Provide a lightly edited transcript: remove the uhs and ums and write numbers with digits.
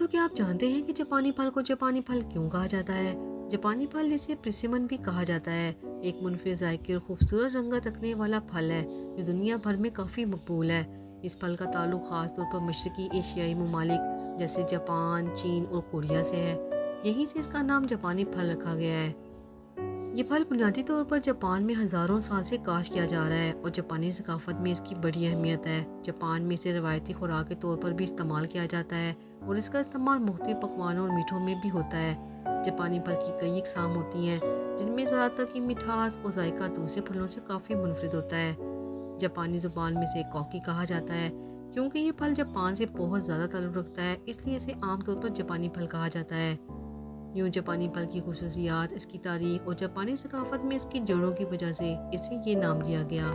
دوستوں کیا آپ جانتے ہیں کہ جاپانی پھل کو جاپانی پھل کیوں کہا جاتا ہے؟ جاپانی پھل جسے پرسیمن بھی کہا جاتا ہے ایک منفرد ذائقے اور خوبصورت رنگت رکھنے والا پھل ہے جو دنیا بھر میں کافی مقبول ہے۔ اس پھل کا تعلق خاص طور پر مشرقی ایشیائی ممالک جیسے جاپان، چین اور کوریا سے ہے۔ یہیں سے اس کا نام جاپانی پھل رکھا گیا ہے۔ یہ پھل بنیادی طور پر جاپان میں ہزاروں سال سے کاشت کیا جا رہا ہے اور جاپانی ثقافت میں اس کی بڑی اہمیت ہے۔ جاپان میں اسے روایتی خوراک کے طور پر بھی استعمال کیا جاتا ہے اور اس کا استعمال مختلف پکوانوں اور میٹھوں میں بھی ہوتا ہے۔ جاپانی پھل کی کئی اقسام ہوتی ہیں جن میں زیادہ تر کی مٹھاس اور ذائقہ دوسرے پھلوں سے کافی منفرد ہوتا ہے۔ جاپانی زبان میں اسے کوکی کہا جاتا ہے کیونکہ یہ پھل جاپان سے بہت زیادہ تعلق رکھتا ہے، اس لیے اسے عام طور پر جاپانی پھل کہا جاتا ہے۔ یوں جاپانی پھل کی خصوصیات، اس کی تاریخ اور جاپانی ثقافت میں اس کی جڑوں کی وجہ سے اسے یہ نام دیا گیا۔